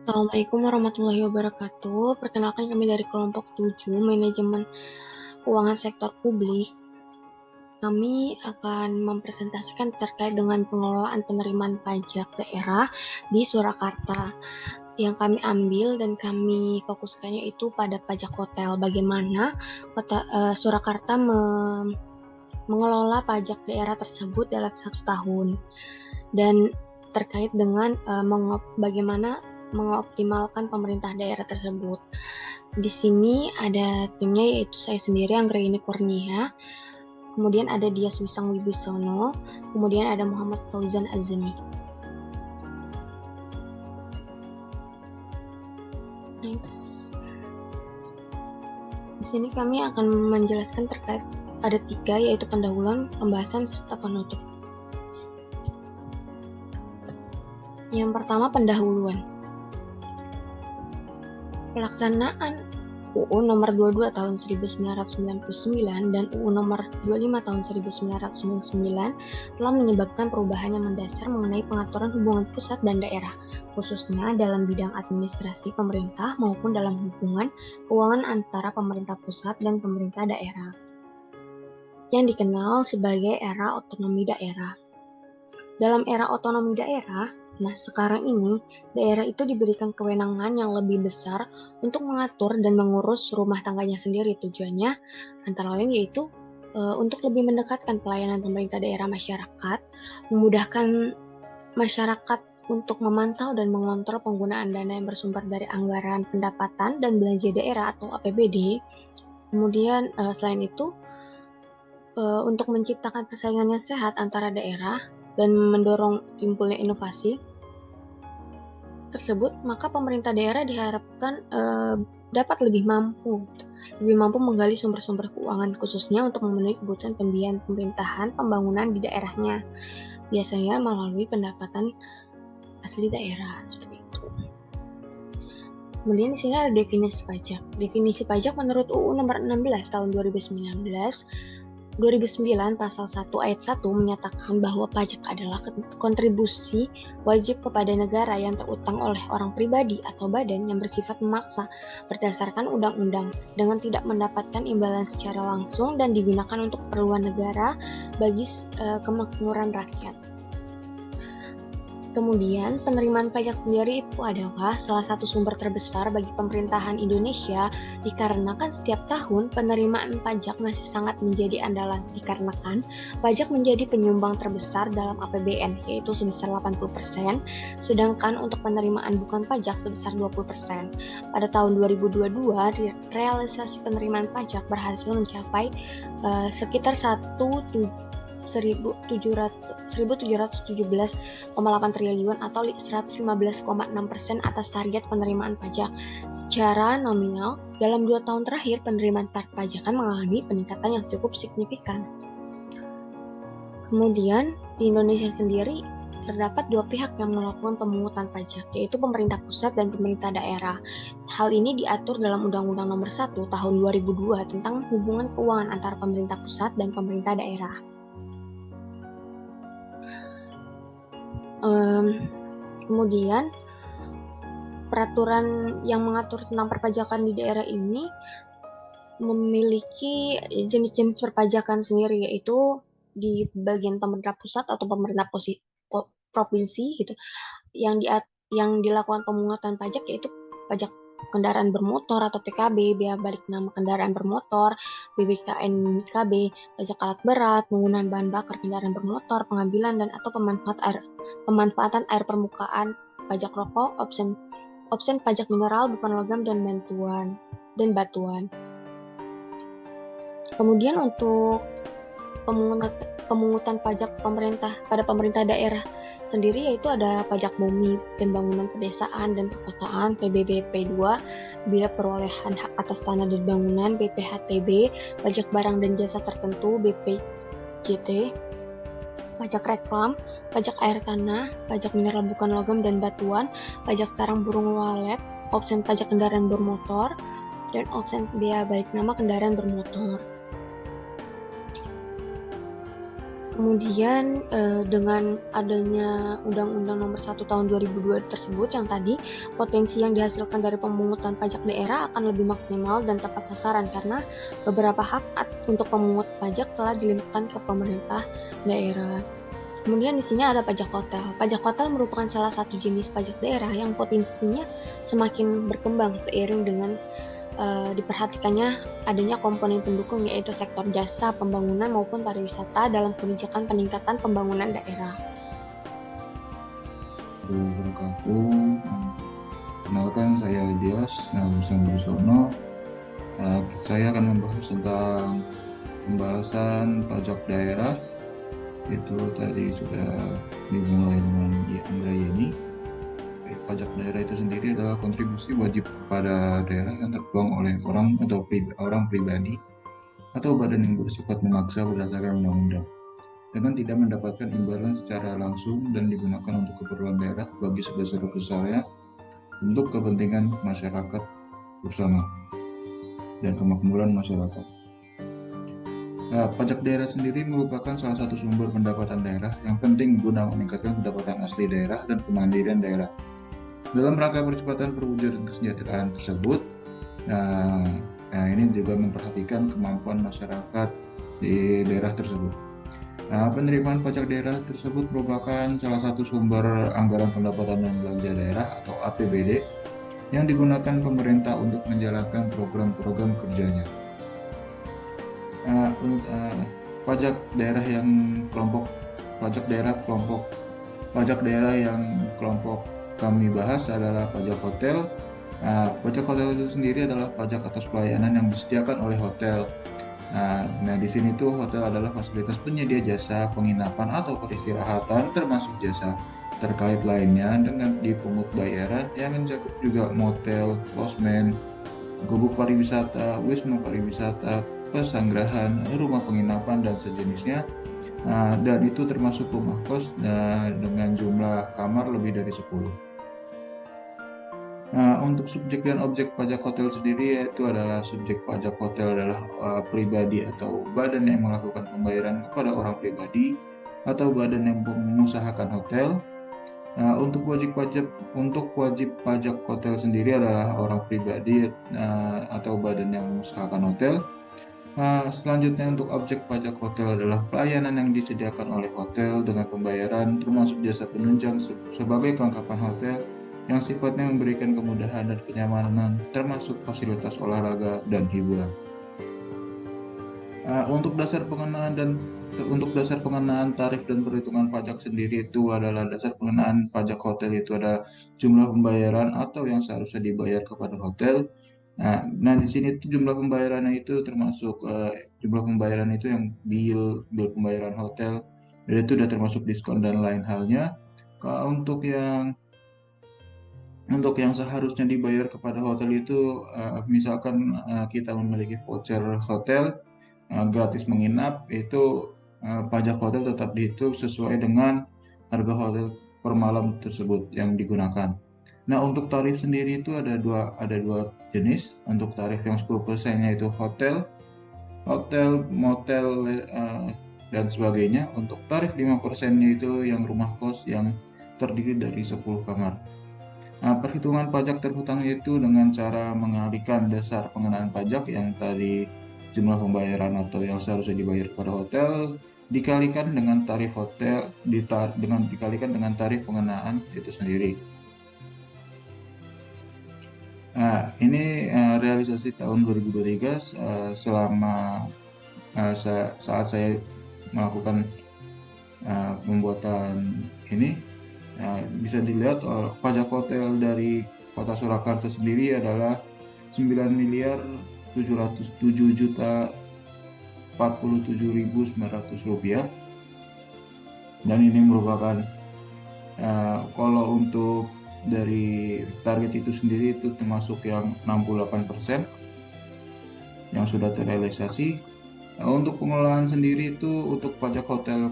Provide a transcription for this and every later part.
Assalamualaikum warahmatullahi wabarakatuh. Perkenalkan kami dari kelompok 7 Manajemen Keuangan Sektor Publik. Kami akan mempresentasikan terkait dengan pengelolaan penerimaan pajak daerah di Surakarta. Yang kami ambil dan kami fokuskannya itu pada pajak hotel. Bagaimana Surakarta mengelola pajak daerah tersebut dalam 1 tahun. Dan terkait dengan bagaimana mengoptimalkan pemerintah daerah tersebut. Di sini ada timnya, yaitu saya sendiri, Anggraini Kurnia, kemudian ada Dias Wisang Wibisono, kemudian ada Muhammad Fauzan Azmi. Di sini kami akan menjelaskan terkait ada 3, yaitu pendahuluan, pembahasan, serta penutup. Yang pertama, pendahuluan. Pelaksanaan UU nomor 22 tahun 1999 dan UU nomor 25 tahun 1999 telah menyebabkan perubahan yang mendasar mengenai pengaturan hubungan pusat dan daerah, khususnya dalam bidang administrasi pemerintah maupun dalam hubungan keuangan antara pemerintah pusat dan pemerintah daerah, yang dikenal sebagai era otonomi daerah. Dalam era otonomi daerah, sekarang ini, daerah itu diberikan kewenangan yang lebih besar untuk mengatur dan mengurus rumah tangganya sendiri. Tujuannya antara lain yaitu untuk lebih mendekatkan pelayanan pemerintah daerah masyarakat, memudahkan masyarakat untuk memantau dan mengontrol penggunaan dana yang bersumber dari anggaran pendapatan dan belanja daerah atau APBD. Kemudian selain itu, untuk menciptakan persaingan yang sehat antara daerah dan mendorong timbulnya inovasi tersebut, maka pemerintah daerah diharapkan dapat lebih mampu menggali sumber-sumber keuangan, khususnya untuk memenuhi kebutuhan pembiayaan pemerintahan pembangunan di daerahnya, biasanya melalui pendapatan asli daerah, seperti itu. Kemudian di sini ada definisi pajak. Definisi pajak menurut UU nomor 16 tahun 2009 pasal 1 ayat 1 menyatakan bahwa pajak adalah kontribusi wajib kepada negara yang terutang oleh orang pribadi atau badan yang bersifat memaksa berdasarkan undang-undang dengan tidak mendapatkan imbalan secara langsung dan digunakan untuk keperluan negara bagi kemakmuran rakyat. Kemudian, penerimaan pajak sendiri itu adalah salah satu sumber terbesar bagi pemerintahan Indonesia dikarenakan setiap tahun penerimaan pajak masih sangat menjadi andalan dikarenakan pajak menjadi penyumbang terbesar dalam APBN, yaitu sebesar 80%, sedangkan untuk penerimaan bukan pajak sebesar 20%. Pada tahun 2022, realisasi penerimaan pajak berhasil mencapai sekitar 1.717,8 triliun atau 115,6% atas target penerimaan pajak. Secara nominal, dalam 2 tahun terakhir penerimaan pajakan mengalami peningkatan yang cukup signifikan. Kemudian, di Indonesia sendiri terdapat 2 pihak yang melakukan pemungutan pajak, yaitu pemerintah pusat dan pemerintah daerah. Hal ini diatur dalam Undang-Undang Nomor 1 Tahun 2002 tentang hubungan keuangan antara pemerintah pusat dan pemerintah daerah. Kemudian peraturan yang mengatur tentang perpajakan di daerah ini memiliki jenis-jenis perpajakan sendiri, yaitu di bagian pemerintah pusat atau pemerintah provinsi gitu, yang dilakukan pemungutan pajak yaitu pajak kendaraan bermotor atau PKB, biaya balik nama kendaraan bermotor, BBKN KB, pajak alat berat, penggunaan bahan bakar kendaraan bermotor, pengambilan dan atau pemanfaatan air permukaan, pajak rokok, opsen pajak mineral bukan logam dan batuan. Kemudian untuk pemungutan pajak pada pemerintah daerah sendiri, yaitu ada pajak bumi dan bangunan pedesaan dan perkotaan PBBP 2, biaya perolehan hak atas tanah dan bangunan BPHTB, pajak barang dan jasa tertentu BPJT, pajak reklam, pajak air tanah, pajak mineral bukan logam dan batuan, pajak sarang burung walet, opsen pajak kendaraan bermotor, dan opsen biaya balik nama kendaraan bermotor. Kemudian dengan adanya Undang-Undang Nomor 1 Tahun 2002 tersebut yang tadi, potensi yang dihasilkan dari pemungutan pajak daerah akan lebih maksimal dan tepat sasaran karena beberapa hak untuk pemungut pajak telah dilimpahkan ke pemerintah daerah. Kemudian di sini ada pajak hotel. Pajak hotel merupakan salah satu jenis pajak daerah yang potensinya semakin berkembang seiring dengan diperhatikannya adanya komponen pendukung yaitu sektor jasa, pembangunan maupun pariwisata dalam kebijakan peningkatan pembangunan daerah. Wabarakatuh. Kenalkan, saya Dias Wisono. Saya akan membahas tentang pembahasan pajak daerah. Itu tadi sudah dimulai dengan Anggrayani. Pajak daerah itu sendiri adalah kontribusi wajib kepada daerah yang tergolong oleh orang pribadi atau badan yang bersifat memaksa berdasarkan undang-undang dengan tidak mendapatkan imbalan secara langsung dan digunakan untuk keperluan daerah bagi sebesar-besarnya untuk kepentingan masyarakat bersama dan kemakmuran masyarakat. Pajak daerah sendiri merupakan salah satu sumber pendapatan daerah yang penting guna meningkatkan pendapatan asli daerah dan kemandirian daerah. Dalam rangka percepatan perwujudan kesejahteraan tersebut, ini juga memperhatikan kemampuan masyarakat di daerah tersebut. Penerimaan pajak daerah tersebut merupakan salah satu sumber anggaran pendapatan dan belanja daerah atau APBD yang digunakan pemerintah untuk menjalankan program-program kerjanya. Pajak daerah yang kelompok kami bahas adalah pajak hotel. Pajak hotel itu sendiri adalah pajak atas pelayanan yang disediakan oleh hotel. Nah, di sini tuh hotel adalah fasilitas penyedia jasa penginapan atau peristirahatan termasuk jasa terkait lainnya dengan dipungut bayaran yang mencakup juga motel, losmen, gubuk pariwisata, wisma pariwisata, pesanggrahan, rumah penginapan dan sejenisnya. Dan itu termasuk rumah kos dengan jumlah kamar lebih dari 10. Untuk subjek dan objek pajak hotel sendiri yaitu adalah subjek pajak hotel adalah pribadi atau badan yang melakukan pembayaran kepada orang pribadi atau badan yang mengusahakan hotel. Untuk wajib pajak hotel sendiri adalah orang pribadi atau badan yang mengusahakan hotel. Selanjutnya untuk objek pajak hotel adalah pelayanan yang disediakan oleh hotel dengan pembayaran termasuk jasa penunjang sebagai kelengkapan hotel yang sifatnya memberikan kemudahan dan kenyamanan termasuk fasilitas olahraga dan hiburan. Untuk dasar pengenaan tarif dan perhitungan pajak sendiri itu adalah dasar pengenaan pajak hotel itu adalah jumlah pembayaran atau yang seharusnya dibayar kepada hotel. Nah di sini tuh jumlah pembayarannya itu termasuk jumlah pembayaran itu yang bill pembayaran hotel, dan itu sudah termasuk diskon dan lain halnya. Untuk yang seharusnya dibayar kepada hotel itu misalkan kita memiliki voucher hotel gratis menginap, itu pajak hotel tetap dihitung sesuai dengan harga hotel per malam tersebut yang digunakan. Nah, untuk tarif sendiri itu ada dua jenis. Untuk tarif yang 10% yaitu hotel, motel, dan sebagainya. Untuk tarif 5% itu yang rumah kos yang terdiri dari 10 kamar. Perhitungan pajak terhutang itu dengan cara mengalihkan dasar pengenaan pajak yang tadi jumlah pembayaran atau yang seharusnya dibayar kepada hotel dikalikan dengan tarif hotel dikalikan dengan tarif pengenaan itu sendiri. Ini realisasi tahun 2023 selama saat saya melakukan pembuatan ini. Bisa dilihat pajak hotel dari Kota Surakarta sendiri adalah 9.707.047.900 rupiah, dan ini merupakan kalau untuk dari target itu sendiri itu termasuk yang 68% yang sudah terrealisasi. Untuk pengelolaan sendiri itu untuk pajak hotel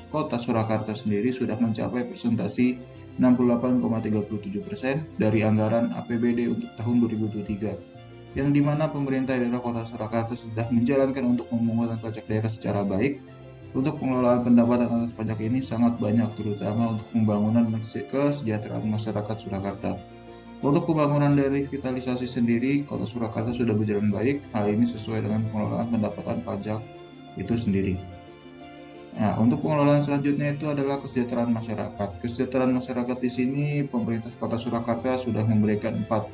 Kota Surakarta sendiri sudah mencapai presentasi 68,37% dari anggaran APBD untuk tahun 2023, yang dimana pemerintah daerah Kota Surakarta sudah menjalankan untuk pemungutan pajak daerah secara baik Untuk pengelolaan pendapatan atas pajak ini sangat banyak, terutama untuk pembangunan kesejahteraan masyarakat Surakarta. Untuk pembangunan dari revitalisasi sendiri, Kota Surakarta sudah berjalan baik. Hal ini sesuai dengan pengelolaan pendapatan pajak itu sendiri. Nah, untuk pengelolaan selanjutnya itu adalah kesejahteraan masyarakat. Kesejahteraan masyarakat di sini, pemerintah Kota Surakarta sudah memberikan 4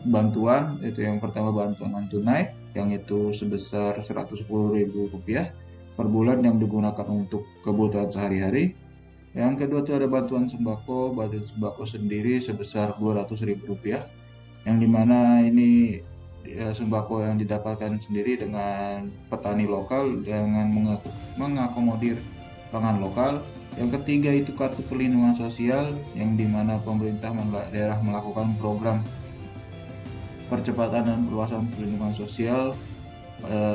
bantuan, yaitu yang pertama bantuan non tunai, yang itu sebesar Rp110.000 per bulan yang digunakan untuk kebutuhan sehari-hari. Yang kedua itu ada bantuan sembako sendiri sebesar Rp200.000, yang dimana ini sembako yang didapatkan sendiri dengan petani lokal dengan mengakomodir pangan lokal. Yang ketiga itu kartu perlindungan sosial, yang dimana pemerintah daerah melakukan program percepatan dan perluasan perlindungan sosial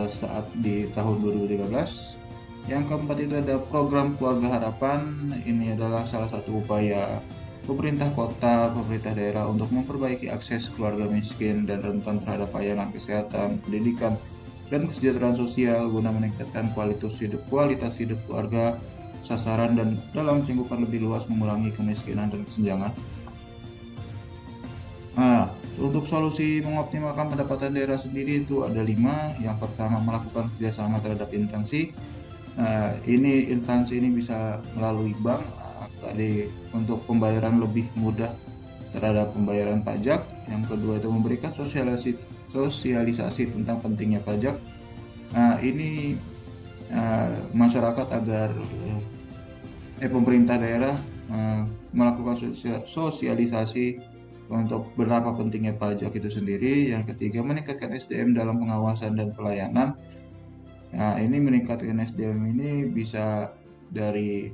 saat di tahun 2013. Yang keempat itu ada program Keluarga Harapan. Ini adalah salah satu upaya pemerintah kota, pemerintah daerah untuk memperbaiki akses keluarga miskin dan rentan terhadap layanan kesehatan, pendidikan, dan kesejahteraan sosial guna meningkatkan kualitas hidup keluarga sasaran dan dalam cakupan lebih luas mengurangi kemiskinan dan kesenjangan. Nah, untuk solusi mengoptimalkan pendapatan daerah sendiri itu ada 5. Yang pertama, melakukan kerjasama terhadap instansi. Instansi ini bisa melalui bank. Tadi untuk pembayaran lebih mudah terhadap pembayaran pajak. Yang kedua itu memberikan sosialisasi tentang pentingnya pajak. Ini masyarakat agar pemerintah daerah melakukan sosialisasi untuk betapa pentingnya pajak itu sendiri. Yang ketiga, meningkatkan SDM dalam pengawasan dan pelayanan. Nah, ini meningkatkan SDM ini bisa dari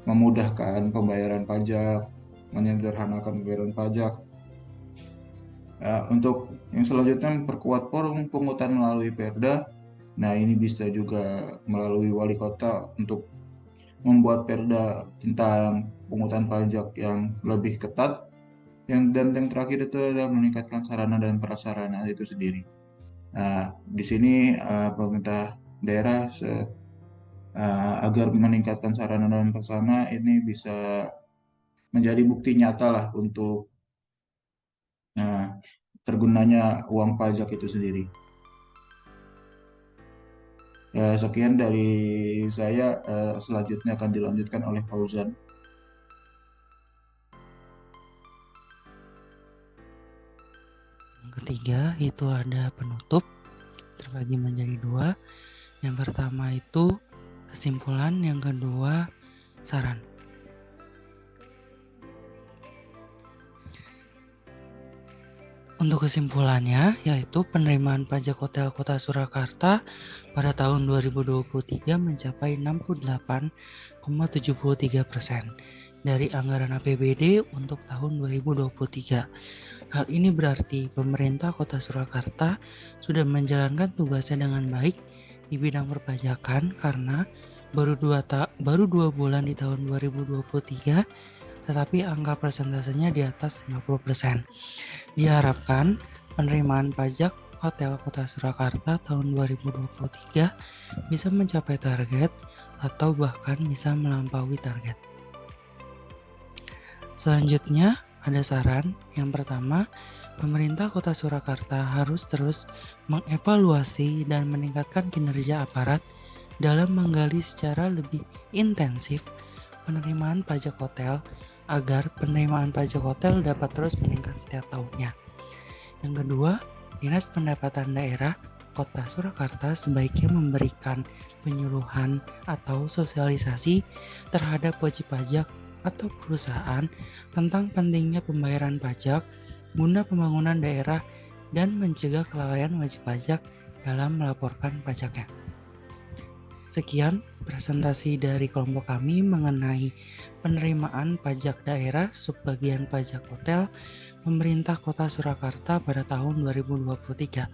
memudahkan pembayaran pajak, menyederhanakan pembayaran pajak. Untuk yang selanjutnya, memperkuat forum pungutan melalui Perda. Nah, ini bisa juga melalui wali kota untuk membuat Perda tentang pungutan pajak yang lebih ketat. Dan yang terakhir itu adalah meningkatkan sarana dan prasarana itu sendiri. Nah, di sini pemerintah daerah agar meningkatkan sarana dan prasarana ini bisa menjadi bukti nyata lah untuk tergunanya uang pajak itu sendiri. Sekian dari saya, selanjutnya akan dilanjutkan oleh Fauzan. Ketiga itu ada penutup, terbagi menjadi 2. Yang pertama itu kesimpulan, yang kedua saran. Untuk kesimpulannya, yaitu penerimaan pajak hotel Kota Surakarta pada tahun 2023 mencapai 68,73% dari anggaran APBD untuk tahun 2023. Hal ini berarti pemerintah Kota Surakarta sudah menjalankan tugasnya dengan baik di bidang perpajakan karena baru 2 bulan di tahun 2023, tetapi angka persentasenya di atas 50%. Diharapkan penerimaan pajak hotel Kota Surakarta tahun 2023 bisa mencapai target atau bahkan bisa melampaui target. Selanjutnya, ada saran. Yang pertama, pemerintah Kota Surakarta harus terus mengevaluasi dan meningkatkan kinerja aparat dalam menggali secara lebih intensif penerimaan pajak hotel agar penerimaan pajak hotel dapat terus meningkat setiap tahunnya. Yang kedua, Dinas Pendapatan Daerah Kota Surakarta sebaiknya memberikan penyuluhan atau sosialisasi terhadap wajib pajak atau perusahaan tentang pentingnya pembayaran pajak guna pembangunan daerah dan mencegah kelalaian wajib pajak dalam melaporkan pajaknya. Sekian presentasi dari kelompok kami mengenai penerimaan pajak daerah subbagian pajak hotel pemerintah Kota Surakarta pada tahun 2023.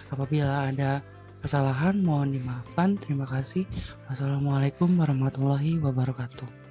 Apabila ada kesalahan mohon dimaafkan. Terima kasih. Wassalamualaikum warahmatullahi wabarakatuh.